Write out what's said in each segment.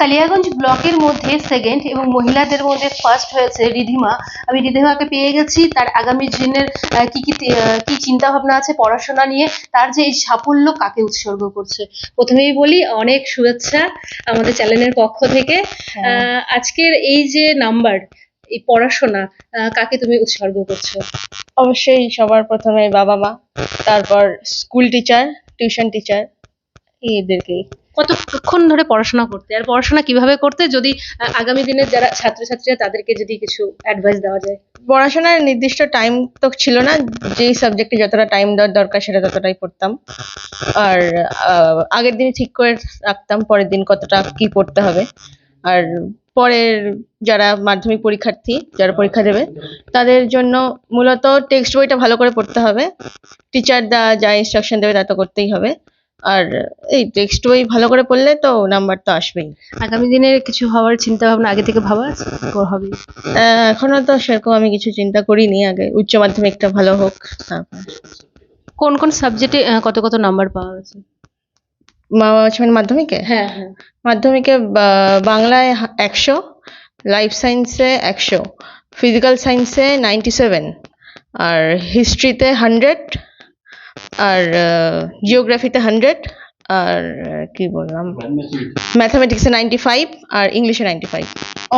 কালিয়াগঞ্জ ব্লকের মধ্যে সেকেন্ড এবং মহিলাদের মধ্যে ফার্স্ট হয়েছে রিধিমা। আমি রিধিমাকে পেয়ে গেছি। তার আগামী দিনের কি চিন্তা ভাবনা আছে পড়াশোনা নিয়ে, তার যে এই সাফল্য কাকে উৎসর্গ করছে। প্রথমেই বলি অনেক শুভেচ্ছা আমাদের চ্যানেলের পক্ষ থেকে। আজকের এই যে নাম্বার, এই পড়াশোনা কাকে তুমি উৎসর্গ করছো? অবশ্যই সবার প্রথমে বাবা মা, তারপর স্কুল টিচার, টিউশন টিচার, এদেরকেই। কতক্ষণ ধরে পড়াশোনা করতে, আর পড়াশোনা কিভাবে করতে, যদি আগামী দিনের যারা ছাত্রছাত্রীরা তাদেরকে যদি কিছু অ্যাডভাইস দেওয়া যায়। পড়াশোনার নির্দিষ্ট টাইম তো ছিল না, যেই সাবজেক্টে যতটা টাইম দেওয়ার দরকার সেটা ততটাই পড়তাম। আর আগের দিন ঠিক করে রাখতাম পরের দিন কতটা কি পড়তে হবে। আর পরের যারা মাধ্যমিক পরীক্ষার্থী, যারা পরীক্ষা দেবে, তাদের জন্য মূলত টেক্সট বইটা ভালো করে পড়তে হবে। টিচাররা যা ইনস্ট্রাকশন দেবে তা তো করতেই হবে। আর এই টেক্সট বই ভালো করে পড়লে তো নাম্বার তো আসবেই। আগামী দিনে কিছু হওয়ার চিন্তা ভাবনা আগে থেকে ভাবা আছে? হবে এখনো তো সেরকম আমি কিছু চিন্তা করিনি। আগে উচ্চ মাধ্যমিকটা ভালো হোক, তারপর। কোন কোন সাবজেক্টে কত কত নাম্বার পাওয়া গেছে মাধ্যমিকে? হ্যাঁ হ্যাঁ। মাধ্যমিকে বাংলায় 100, লাইফ সায়েন্সে 100, ফিজিক্যাল সায়েন্সে 97, আর হিস্ট্রিতে 100, আর জিওগ্রাফিতে 100, আর কি বললাম, ম্যাথামেটিক্সে 95, আর ইংলিশে 95।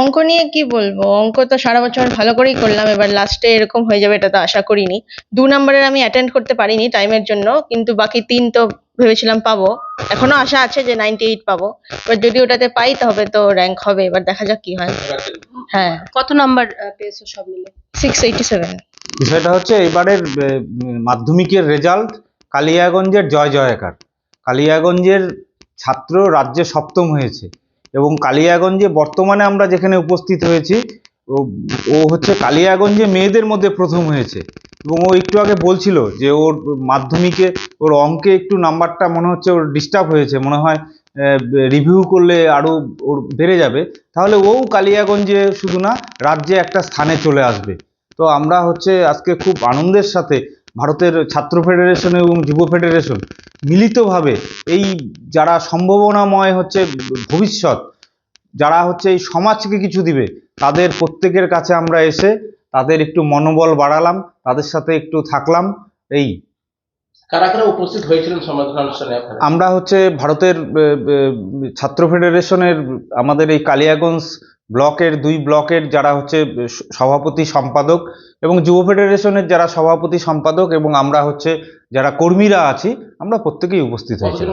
অঙ্ক নিয়ে কি বলবো, অঙ্ক তো সারা বছর ভালো করেই করলাম, এবার লাস্টে এরকম হয়ে যাবে এটা তো আশা করিনি। 2 নম্বরের আমি অ্যাটেন্ড করতে পারিনি টাইমের জন্য, কিন্তু বাকি 3 তো ভেবেছিলাম পাবো। এখনো আশা আছে যে 98 পাবো। এবার যদি ওটাতে পাই তবে তো র্যাঙ্ক হবে, এবার দেখা যাক কি হয়। হ্যাঁ। কত নাম্বার পেয়েছো সব মিলে? 687। বিষয়টা হচ্ছে এবারের মাধ্যমিকের রেজাল্ট কালিয়াগঞ্জের জয় জয়কার। কালিয়াগঞ্জের ছাত্র রাজ্যে 7ম হয়েছে এবং কালিয়াগঞ্জে বর্তমানে আমরা যেখানে উপস্থিত হয়েছি ও হচ্ছে কালিয়াগঞ্জে মেয়েদের মধ্যে 1ম হয়েছে। এবং ও একটু আগে বলছিল যে ওর মাধ্যমিকে ওর অঙ্কে একটু নাম্বারটা মনে হচ্ছে ওর ডিস্টার্ব হয়েছে, মনে হয় রিভিউ করলে আরও ওর বেড়ে যাবে। তাহলে ও কালিয়াগঞ্জে শুধু না, রাজ্যে একটা স্থানে চলে আসবে। তো আমরা হচ্ছে আজকে খুব আনন্দের সাথে ভারতের ছাত্র ফেডারেশন এবং যুব ফেডারেশন মিলিতভাবে এই যারা সম্ভাবনাময় হচ্ছে ভবিষ্যৎ, যারা হচ্ছে এই সমাজকে কিছু দিবে, তাদের প্রত্যেকের কাছে আমরা এসে তাদের একটু মনোবল বাড়ালাম, তাদের সাথে একটু থাকলাম। এই কারা কারা উপস্থিত হয়েছিলেন সমাধান অনুষ্ঠানে? আমরা হচ্ছে ভারতের ছাত্র ফেডারেশনের আমাদের এই কালিয়াগঞ্জ ব্লকের 2 ব্লকের যারা হচ্ছে সভাপতি সম্পাদক এবং যুব ফেডারেশনের যারা সভাপতি সম্পাদক এবং আমরা হচ্ছে যারা কর্মীরা আছি, আমরা প্রত্যেকেই উপস্থিত হয়েছি।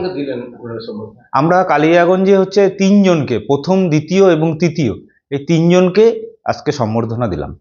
আমরা কালিয়াগঞ্জে হচ্ছে 3 জনকে, প্রথম, দ্বিতীয় এবং তৃতীয়, এই 3 জনকে আজকে সম্বর্ধনা দিলাম।